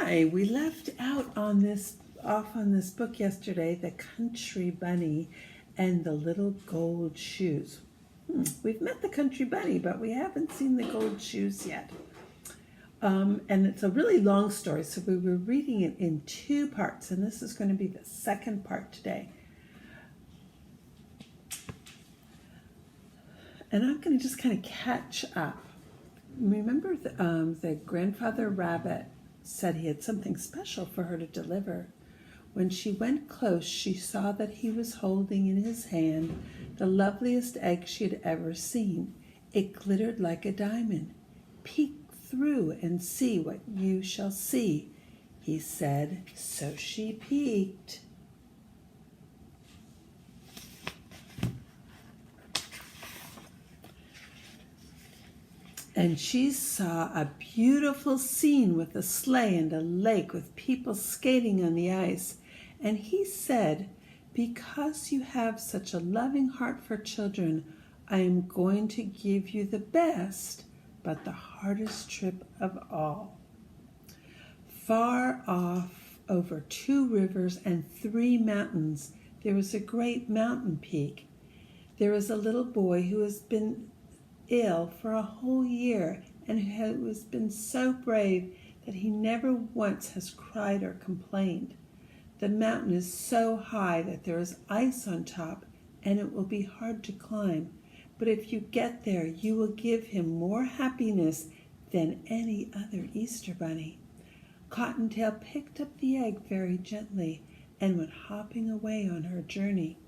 Hi, we left out on this book yesterday, The Country Bunny and the Little Gold Shoes. We've met the Country Bunny, but we haven't seen the gold shoes yet. And it's a really long story, so we were reading it in two parts, and this is going to be the second part today. And I'm going to just kind of catch up. Remember the grandfather rabbit said he had something special for her to deliver. When she went close, she saw that he was holding in his hand the loveliest egg she had ever seen. It glittered like a diamond. "Peek through and see what you shall see," he said. So she peeked. And she saw a beautiful scene with a sleigh and a lake with people skating on the ice. And he said, "Because you have such a loving heart for children, I am going to give you the best, but the hardest trip of all." Far off, over 2 rivers and 3 mountains, there was a great mountain peak. There was a little boy who has been ill for a whole year and who has been so brave that he never once has cried or complained. The mountain is so high that there is ice on top and it will be hard to climb. But if you get there, you will give him more happiness than any other Easter bunny. Cottontail picked up the egg very gently and went hopping away on her journey.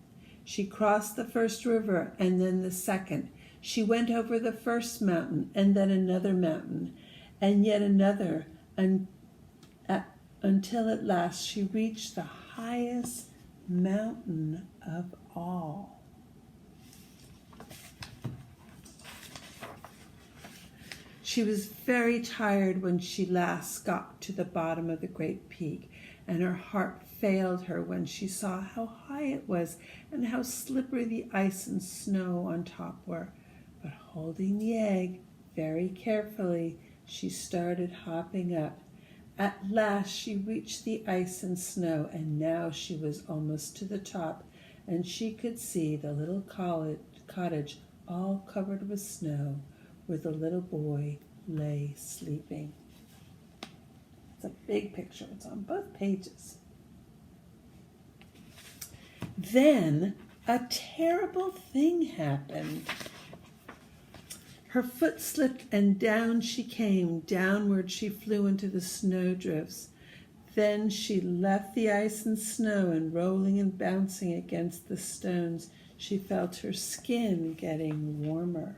She crossed the first river and then the second. She went over the first mountain and then another mountain and yet another until at last she reached the highest mountain of all. She was very tired when she last got to the bottom of the great peak, and her heart failed her when she saw how high it was and how slippery the ice and snow on top were. But holding the egg very carefully, she started hopping up. At last she reached the ice and snow, and now she was almost to the top, and she could see the little cottage all covered with snow, where the little boy lay sleeping. It's a big picture. It's on both pages. Then a terrible thing happened. Her foot slipped and down she came. Downward she flew into the snowdrifts. Then she left the ice and snow, and rolling and bouncing against the stones, she felt her skin getting warmer.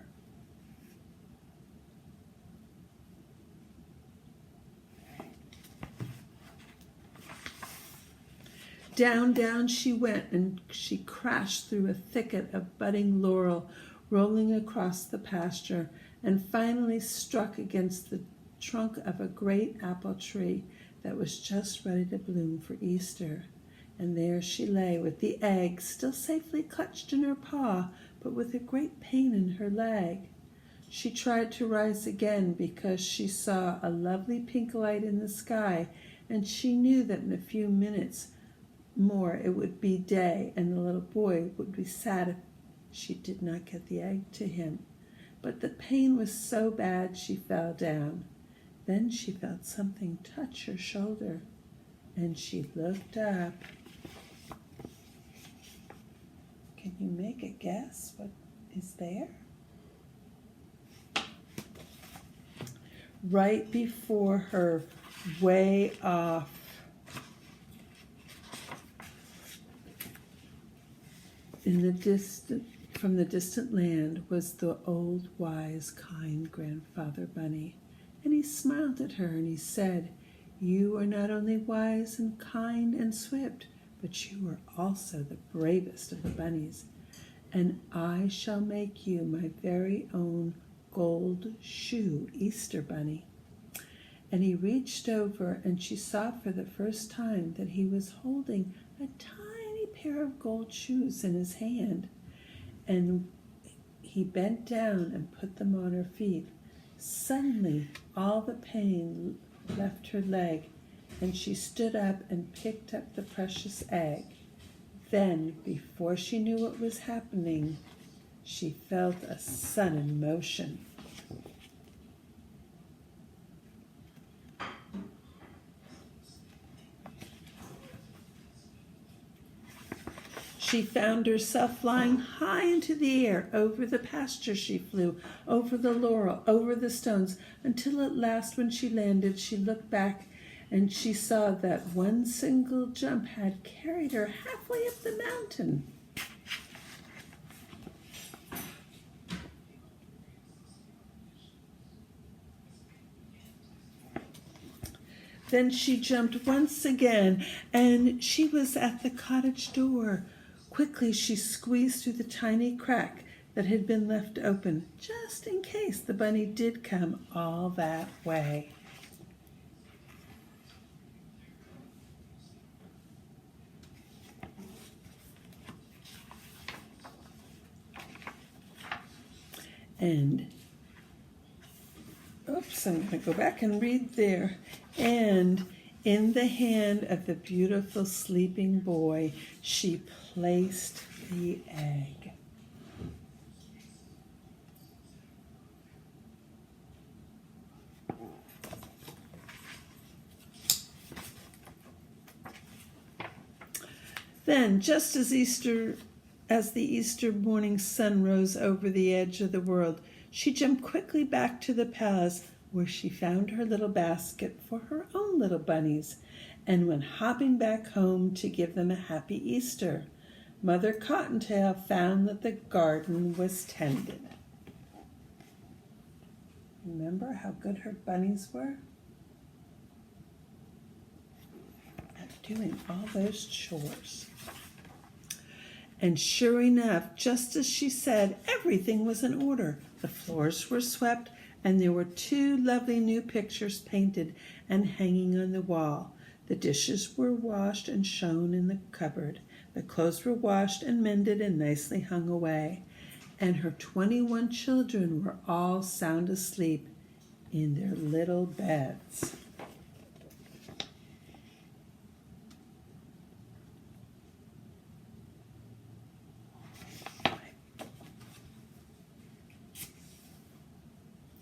Down, down she went, and she crashed through a thicket of budding laurel, rolling across the pasture, and finally struck against the trunk of a great apple tree that was just ready to bloom for Easter. And there she lay with the egg still safely clutched in her paw, but with a great pain in her leg. She tried to rise again because she saw a lovely pink light in the sky, and she knew that in a few minutes more it would be day, and the little boy would be sad if she did not get the egg to him. But the pain was so bad she fell down. Then she felt something touch her shoulder, and she looked up. Can you make a guess what is there? Right before her, way off, from the distant land, was the old, wise, kind grandfather bunny. And he smiled at her and he said, "You are not only wise and kind and swift, but you are also the bravest of the bunnies. And I shall make you my very own gold shoe Easter bunny." And he reached over, and she saw for the first time that he was holding a tiny pair of gold shoes in his hand. And he bent down and put them on her feet. Suddenly, all the pain left her leg, and she stood up and picked up the precious egg. Then, before she knew what was happening, she felt a sudden motion. She found herself flying high into the air. Over the pasture she flew, over the laurel, over the stones, until at last when she landed, she looked back and she saw that one single jump had carried her halfway up the mountain. Then she jumped once again, and she was at the cottage door. Quickly she squeezed through the tiny crack that had been left open, just in case the bunny did come all that way. And, oops, I'm going to go back and read there. And in the hand of the beautiful sleeping boy, she placed the egg. Then, just as the Easter morning sun rose over the edge of the world, she jumped quickly back to the palace, where she found her little basket for her own little bunnies, and went hopping back home to give them a happy Easter. Mother Cottontail found that the garden was tended. Remember how good her bunnies were? At doing all those chores. And sure enough, just as she said, everything was in order. The floors were swept, and there were 2 lovely new pictures painted and hanging on the wall. The dishes were washed and shown in the cupboard. The clothes were washed and mended and nicely hung away. And her 21 children were all sound asleep in their little beds.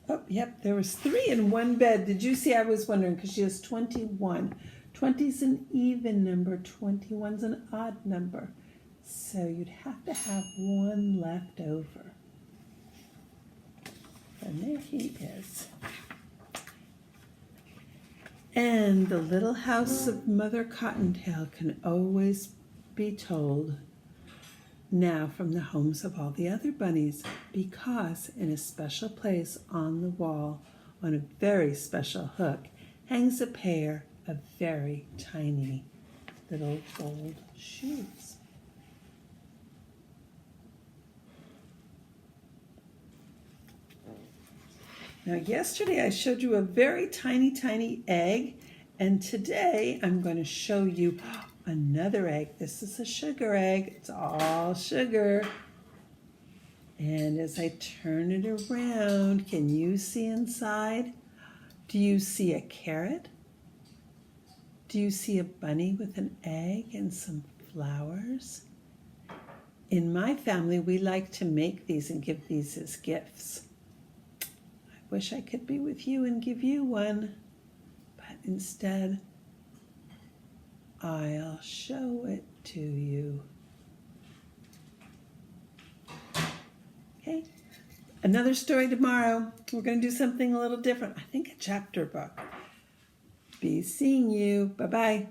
Oh, yep, there was 3 in one bed. Did you see? I was wondering, because she has 21. 20's an even number, 21's an odd number. So you'd have to have 1 left over. And there he is. And the little house of Mother Cottontail can always be told now from the homes of all the other bunnies, because in a special place on the wall, on a very special hook, hangs a pair of very tiny little gold shoes. Now, yesterday I showed you a very tiny, tiny egg, and today I'm going to show you another egg. This is a sugar egg. It's all sugar. And as I turn it around, can you see inside? Do you see a carrot? Do you see a bunny with an egg and some flowers? In my family, we like to make these and give these as gifts. I wish I could be with you and give you one, but instead, I'll show it to you. Okay, another story tomorrow. We're going to do something a little different. I think a chapter book. Be seeing you. Bye-bye.